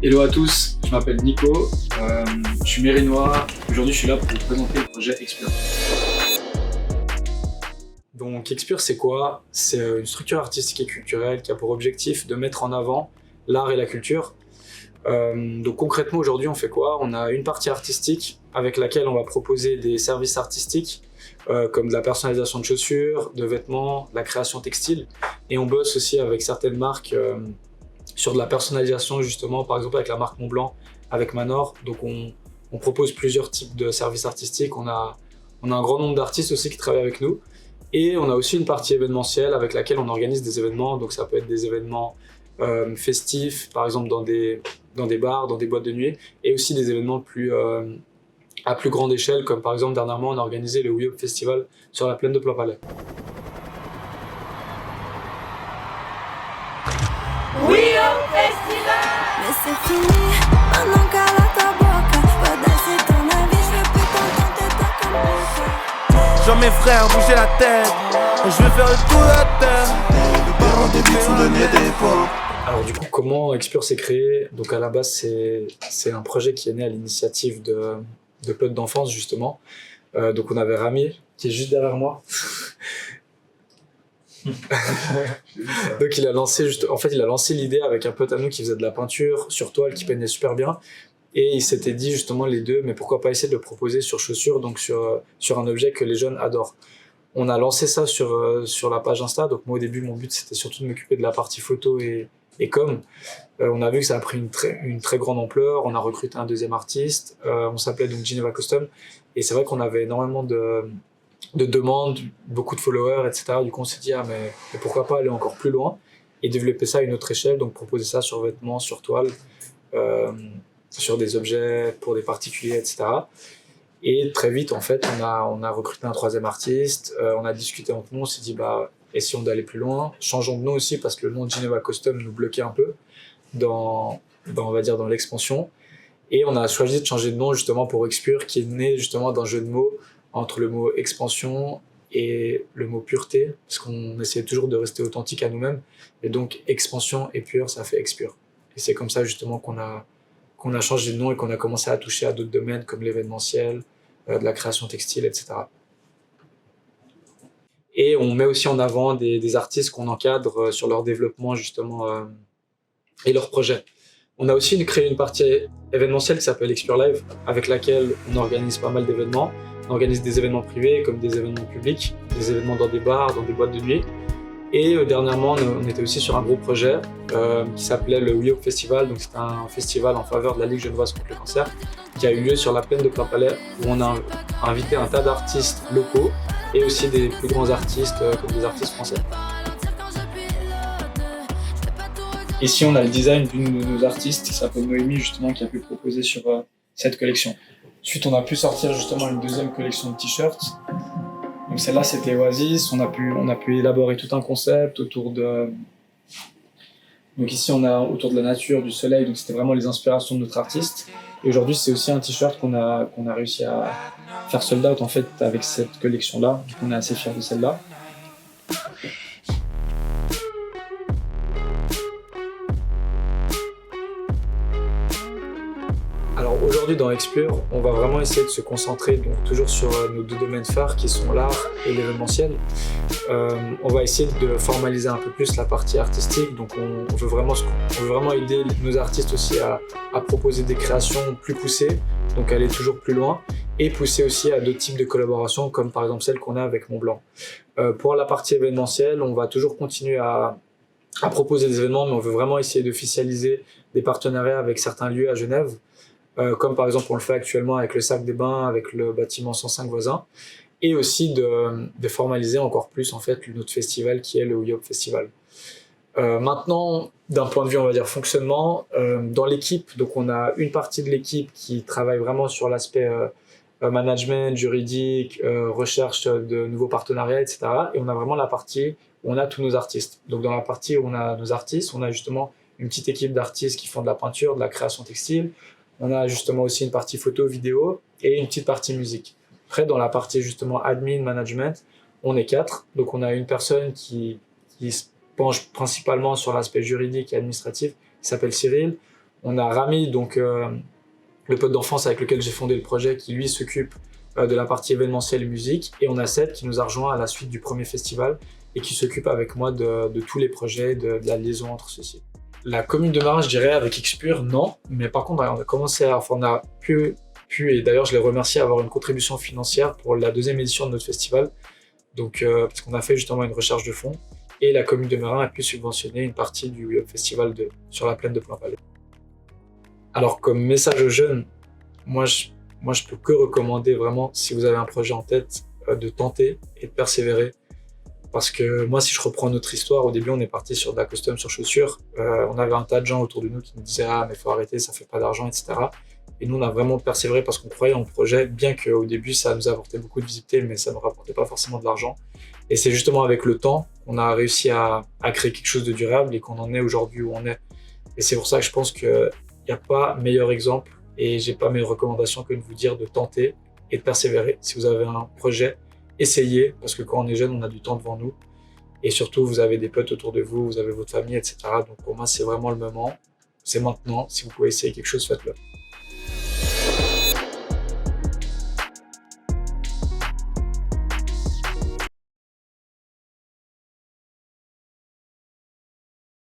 Hello à tous, je m'appelle Nico, je suis mérinois. Aujourd'hui je suis là pour vous présenter le projet Expure. Donc Expure c'est quoi? C'est une structure artistique et culturelle qui a pour objectif de mettre en avant l'art et la culture. Donc concrètement aujourd'hui on fait quoi? On a une partie artistique avec laquelle on va proposer des services artistiques comme de la personnalisation de chaussures, de vêtements, de la création textile, et on bosse aussi avec certaines marques sur de la personnalisation justement, par exemple avec la marque Montblanc, avec Manor. Donc on propose plusieurs types de services artistiques. On a un grand nombre d'artistes aussi qui travaillent avec nous, et on a aussi une partie événementielle avec laquelle on organise des événements. Donc ça peut être des événements festifs, par exemple dans des bars, dans des boîtes de nuit, et aussi des événements à plus grande échelle, comme par exemple dernièrement on a organisé le We Up Festival sur la plaine de Plainpalais. We Up Festival! Mais c'est fini, maintenant cala ta boca. Va danser ton avis, je veux plus t'entendre tête comme ça. Je vois mes frères bouger la tête, et je veux faire le tour de la terre. Les parents des buts sont donnés des fois. Alors du coup, comment Expure s'est créé? Donc à la base, c'est un projet qui est né à l'initiative de potes d'enfance justement. Donc on avait Rami, qui est juste derrière moi. Donc il a lancé l'idée avec un pote à nous qui faisait de la peinture sur toile, qui peignait super bien. Et il s'était dit justement les deux, mais pourquoi pas essayer de le proposer sur chaussures, donc sur un objet que les jeunes adorent. On a lancé ça sur la page Insta. Donc moi au début, mon but c'était surtout de m'occuper de la partie photo et com. On a vu que ça a pris une très grande ampleur. On a recruté un deuxième artiste. On s'appelait donc Geneva Custom. Et c'est vrai qu'on avait énormément de demandes, beaucoup de followers, etc. Du coup, on s'est dit, mais pourquoi pas aller encore plus loin et développer ça à une autre échelle, donc proposer ça sur vêtements, sur toile, sur des objets pour des particuliers, etc. Et très vite, en fait, on a recruté un troisième artiste, on a discuté entre nous, on s'est dit, essayons d'aller plus loin, changeons de nom aussi, parce que le nom de Geneva Custom nous bloquait un peu on va dire, dans l'expansion. Et on a choisi de changer de nom justement pour Expure, qui est né justement d'un jeu de mots entre le mot expansion et le mot pureté, parce qu'on essayait toujours de rester authentique à nous-mêmes. Et donc expansion et pure, ça fait Expure. Et c'est comme ça justement qu'on a changé de nom et qu'on a commencé à toucher à d'autres domaines comme l'événementiel, de la création textile, etc. Et on met aussi en avant des artistes qu'on encadre sur leur développement justement et leurs projets. On a aussi créé une partie événementielle qui s'appelle Expure Live, avec laquelle on organise pas mal d'événements. On organise des événements privés comme des événements publics, des événements dans des bars, dans des boîtes de nuit. Et dernièrement, on était aussi sur un gros projet qui s'appelait le We Up Festival. Donc c'était un festival en faveur de la Ligue genevoise contre le cancer qui a eu lieu sur la plaine de Plainpalais, où on a invité un tas d'artistes locaux et aussi des plus grands artistes comme des artistes français. Ici, on a le design d'une de nos artistes qui s'appelle Noémie, justement, qui a pu proposer sur cette collection. Ensuite, on a pu sortir justement une deuxième collection de t-shirts. Donc celle-là, c'était Oasis. On a pu élaborer tout un concept autour de... Donc ici, on a autour de la nature, du soleil. Donc c'était vraiment les inspirations de notre artiste. Et aujourd'hui, c'est aussi un t-shirt qu'on a réussi à faire sold out en fait avec cette collection-là. Donc on est assez fiers de celle-là. Alors aujourd'hui dans Expure, on va vraiment essayer de se concentrer donc toujours sur nos deux domaines phares qui sont l'art et l'événementiel. On va essayer de formaliser un peu plus la partie artistique, donc on veut vraiment aider nos artistes aussi à proposer des créations plus poussées, donc aller toujours plus loin, et pousser aussi à d'autres types de collaborations comme par exemple celle qu'on a avec Montblanc. Pour la partie événementielle, on va toujours continuer à proposer des événements, mais on veut vraiment essayer d'officialiser des partenariats avec certains lieux à Genève. Comme par exemple on le fait actuellement avec le Sac des Bains, avec le bâtiment 105 voisins, et aussi de formaliser encore plus en fait notre festival qui est le We Up Festival. Maintenant, d'un point de vue on va dire fonctionnement, dans l'équipe, donc on a une partie de l'équipe qui travaille vraiment sur l'aspect management, juridique, recherche de nouveaux partenariats, etc. Et on a vraiment la partie où on a tous nos artistes. Donc dans la partie où on a nos artistes, on a justement une petite équipe d'artistes qui font de la peinture, de la création textile. On a justement aussi une partie photo, vidéo et une petite partie musique. Après, dans la partie justement admin, management, on est 4. Donc on a une personne qui se penche principalement sur l'aspect juridique et administratif, qui s'appelle Cyril. On a Rami, donc le pote d'enfance avec lequel j'ai fondé le projet, qui lui s'occupe de la partie événementielle et musique. Et on a Seth qui nous a rejoint à la suite du premier festival et qui s'occupe avec moi de tous les projets, de la liaison entre ceux-ci. La commune de Meyrin, je dirais, avec Xpure, non. Mais par contre, on a commencé à... Enfin, on a pu, et d'ailleurs je les remercie, avoir une contribution financière pour la deuxième édition de notre festival. Donc, parce qu'on a fait justement une recherche de fonds. Et la commune de Meyrin a pu subventionner une partie du festival sur la plaine de Plainpalais. Alors, comme message aux jeunes, moi je peux que recommander vraiment, si vous avez un projet en tête, de tenter et de persévérer. Parce que moi, si je reprends notre histoire, au début, on est parti sur de la custom sur chaussures. On avait un tas de gens autour de nous qui nous disaient « Ah, mais faut arrêter, ça fait pas d'argent, etc. » Et nous, on a vraiment persévéré parce qu'on croyait en le projet, bien qu'au début, ça nous apportait beaucoup de visibilité, mais ça ne nous rapportait pas forcément de l'argent. Et c'est justement avec le temps qu'on a réussi à créer quelque chose de durable et qu'on en est aujourd'hui où on est. Et c'est pour ça que je pense qu'il n'y a pas meilleur exemple et j'ai pas meilleure recommandation que de vous dire de tenter et de persévérer. Si vous avez un projet, essayez, parce que quand on est jeune, on a du temps devant nous. Et surtout, vous avez des potes autour de vous, vous avez votre famille, etc. Donc pour moi, c'est vraiment le moment. C'est maintenant. Si vous pouvez essayer quelque chose, faites-le.